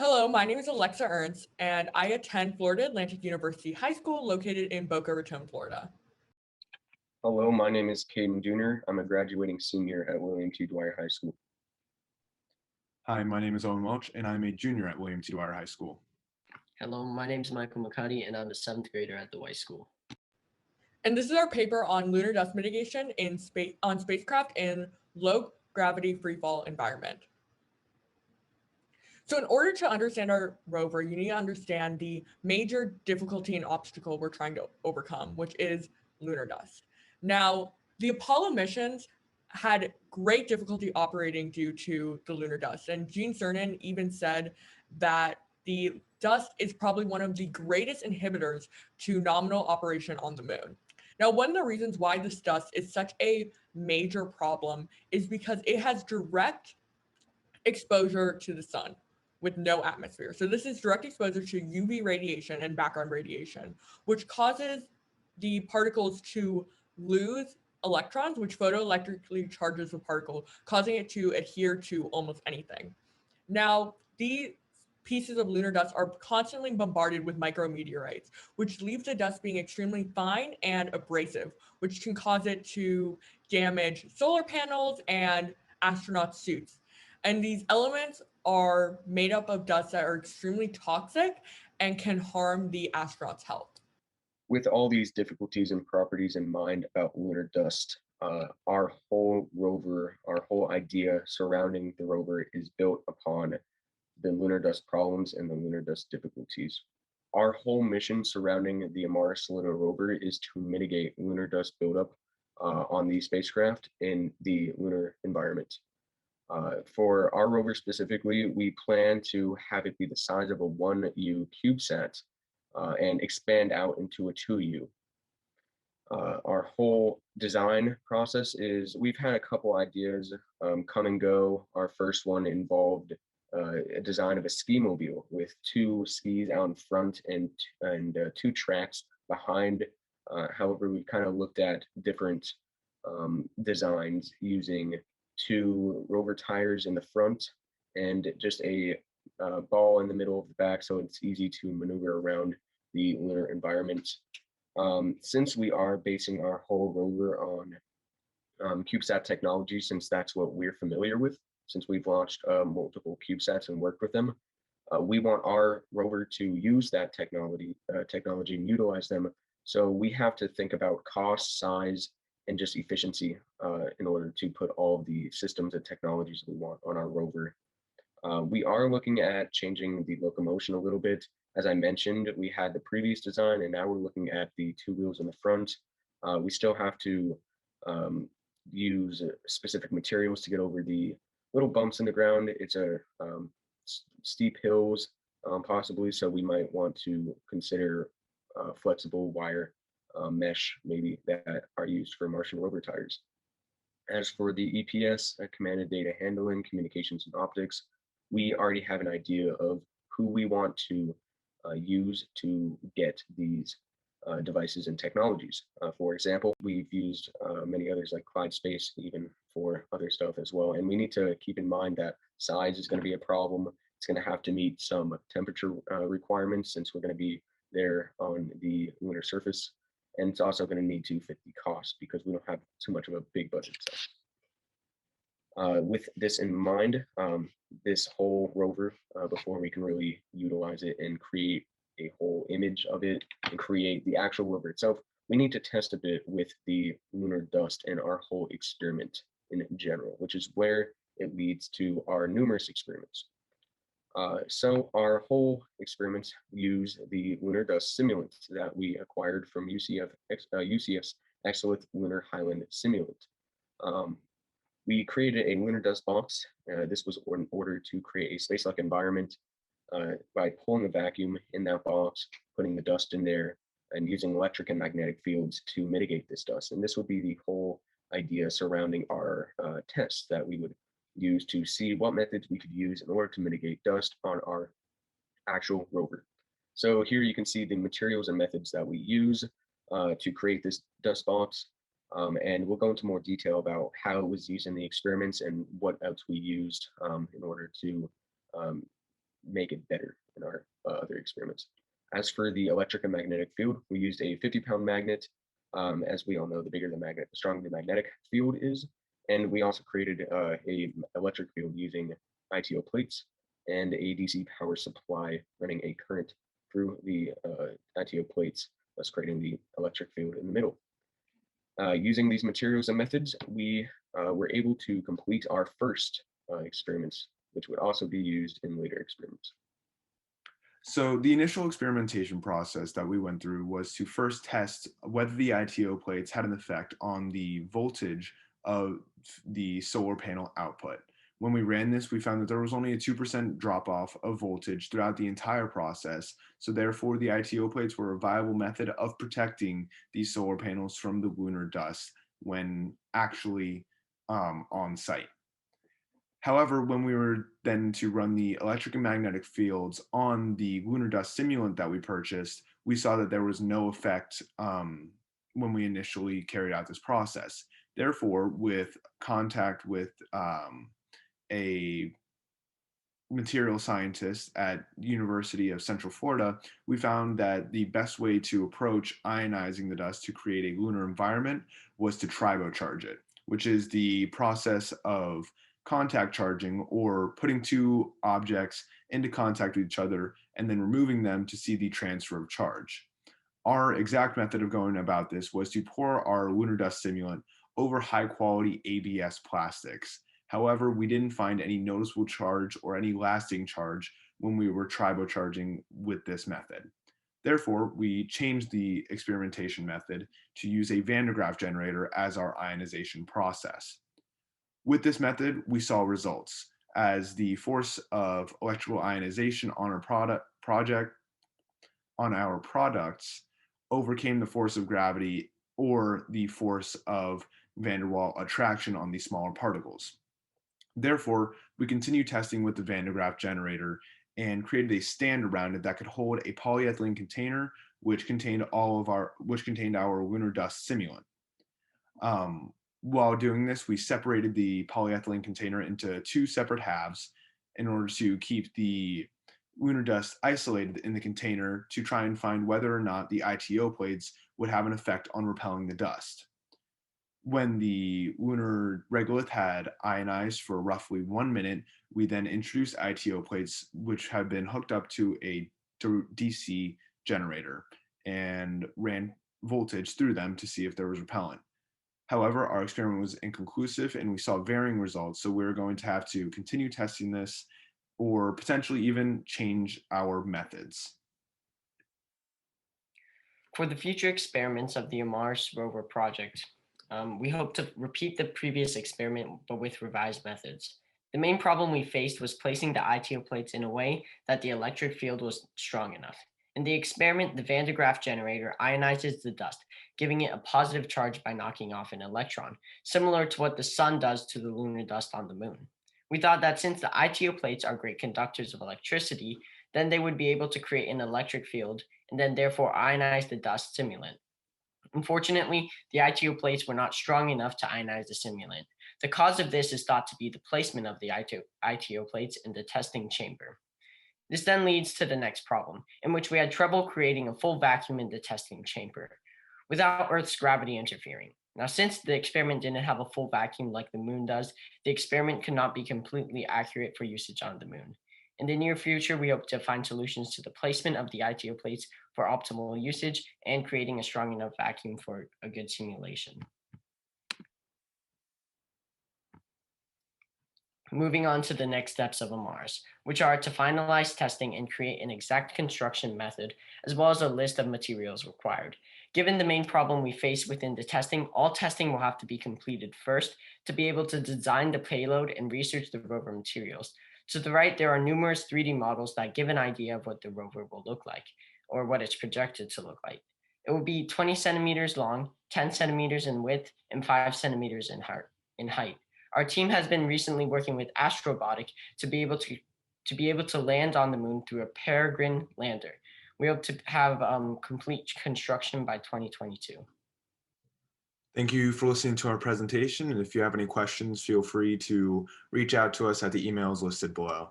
Hello, my name is Alexa Ernst, and I attend Florida Atlantic University High School located in Boca Raton, Florida. Hello, my name is Caeden Jr. I'm a graduating senior at William T. Dwyer High School. Hi, my name is Owen and I'm a junior at William T. Dwyer High School. Hello, my name is Michael McCuddy, and I'm a 7th grader at the White School. And this is our paper on lunar dust mitigation in spacecraft in low gravity freefall environment. So in order to understand our rover, you need to understand the major difficulty and obstacle we're trying to overcome, which is lunar dust. Now, the Apollo missions had great difficulty operating due to the lunar dust. And Gene Cernan even said that the dust is probably one of the greatest inhibitors to nominal operation on the moon. Now, one of the reasons why this dust is such a major problem is because it has direct exposure to the sun with no atmosphere. So this is direct exposure to UV radiation and background radiation, which causes the particles to lose electrons, which photoelectrically charges the particle, causing it to adhere to almost anything. Now, these pieces of lunar dust are constantly bombarded with micrometeorites, which leaves the dust being extremely fine and abrasive, which can cause it to damage solar panels and astronaut suits. And these elements are made up of dust that are extremely toxic and can harm the astronaut's health. With all these difficulties and properties in mind about lunar dust, our whole rover, our whole idea surrounding the rover is built upon the lunar dust problems and the lunar dust difficulties. Our whole mission surrounding the AMARIS Rover is to mitigate lunar dust buildup on the spacecraft in the lunar environment. For our rover specifically, we plan to have it be the size of a 1U CubeSat and expand out into a 2U. Our whole design process is, we've had a couple ideas come and go. Our first one involved a design of a ski mobile with 2 skis out in front and 2 tracks behind. However, we kind of looked at different designs using 2 rover tires in the front and just a ball in the middle of the back, so it's easy to maneuver around the lunar environment. Since we are basing our whole rover on CubeSat technology, since that's what we're familiar with, since we've launched multiple CubeSats and worked with them, we want our rover to use that technology and utilize them. So we have to think about cost, size, and just efficiency in order to put all of the systems and technologies we want on our rover. We are looking at changing the locomotion a little bit. As I mentioned, we had the previous design, and now we're looking at the 2 wheels in the front. We still have to use specific materials to get over the little bumps in the ground. It's a steep hills, possibly, so we might want to consider flexible wire mesh maybe that are used for Martian rover tires. As for the EPS, commanded data handling, communications, and optics, we already have an idea of who we want to use to get these devices and technologies. For example, we've used many others like Clyde Space, even for other stuff as well. And we need to keep in mind that size is going to be a problem. It's going to have to meet some temperature requirements since we're going to be there on the lunar surface. And it's also going to need to fit the cost because we don't have too much of a big budget. So, with this in mind, this whole rover, before we can really utilize it and create a whole image of it and create the actual rover itself, we need to test a bit with the lunar dust and our whole experiment in general, which is where it leads to our numerous experiments. So our whole experiments use the lunar dust simulant that we acquired from UCF's Excellent Lunar Highland Simulant. We created a lunar dust box. This was in order to create a space-like environment by pulling a vacuum in that box, putting the dust in there, and using electric and magnetic fields to mitigate this dust. And this would be the whole idea surrounding our tests that we would use to see what methods we could use in order to mitigate dust on our actual rover. So here you can see the materials and methods that we use to create this dust box. And we'll go into more detail about how it was used in the experiments and what else we used in order to make it better in our other experiments. As for the electric and magnetic field, we used a 50-pound magnet. As we all know, the bigger the magnet, the stronger the magnetic field is. And we also created a electric field using ITO plates and a DC power supply running a current through the ITO plates, thus creating the electric field in the middle. Using these materials and methods, we were able to complete our first experiments, which would also be used in later experiments. So the initial experimentation process that we went through was to first test whether the ITO plates had an effect on the voltage of the solar panel output. When we ran this, we found that there was only a 2% drop off of voltage throughout the entire process. So therefore, the ITO plates were a viable method of protecting these solar panels from the lunar dust when actually on site. However, when we were then to run the electric and magnetic fields on the lunar dust simulant that we purchased, we saw that there was no effect when we initially carried out this process. Therefore, with contact with a material scientist at University of Central Florida, we found that the best way to approach ionizing the dust to create a lunar environment was to tribocharge it, which is the process of contact charging, or putting two objects into contact with each other and then removing them to see the transfer of charge. Our exact method of going about this was to pour our lunar dust simulant over high quality ABS plastics. However, we didn't find any noticeable charge or any lasting charge when we were tribocharging with this method. Therefore, we changed the experimentation method to use a Van de Graaff generator as our ionization process. With this method, we saw results as the force of electrical ionization on our products overcame the force of gravity or the force of van der Waals attraction on these smaller particles. Therefore, we continued testing with the Van de Graaff generator and created a stand around it that could hold a polyethylene container which contained our lunar dust simulant. While doing this, we separated the polyethylene container into two separate halves in order to keep the lunar dust isolated in the container to try and find whether or not the ITO plates would have an effect on repelling the dust. When the lunar regolith had ionized for roughly 1 minute, we then introduced ITO plates, which had been hooked up to a DC generator, and ran voltage through them to see if there was repellent. However, our experiment was inconclusive and we saw varying results, so we're going to have to continue testing this or potentially even change our methods. For the future experiments of the AMARIS Rover project, we hope to repeat the previous experiment, but with revised methods. The main problem we faced was placing the ITO plates in a way that the electric field was strong enough. In the experiment, the Van de Graaff generator ionizes the dust, giving it a positive charge by knocking off an electron, similar to what the sun does to the lunar dust on the moon. We thought that since the ITO plates are great conductors of electricity, then they would be able to create an electric field and then therefore ionize the dust simulant. Unfortunately, the ITO plates were not strong enough to ionize the simulant. The cause of this is thought to be the placement of the ITO plates in the testing chamber. This then leads to the next problem, in which we had trouble creating a full vacuum in the testing chamber without Earth's gravity interfering. Now, since the experiment didn't have a full vacuum like the moon does, the experiment could not be completely accurate for usage on the moon. In the near future, we hope to find solutions to the placement of the ITO plates for optimal usage and creating a strong enough vacuum for a good simulation. Moving on to the next steps of AMARIS, which are to finalize testing and create an exact construction method, as well as a list of materials required. Given the main problem we face within the testing, all testing will have to be completed first to be able to design the payload and research the rover materials. To the right, there are numerous 3D models that give an idea of what the rover will look like, or what it's projected to look like. It will be 20 centimeters long, 10 centimeters in width, and 5 centimeters in height. Our team has been recently working with Astrobotic to be able to land on the moon through a Peregrine lander. We hope to have complete construction by 2022. Thank you for listening to our presentation, and if you have any questions, feel free to reach out to us at the emails listed below.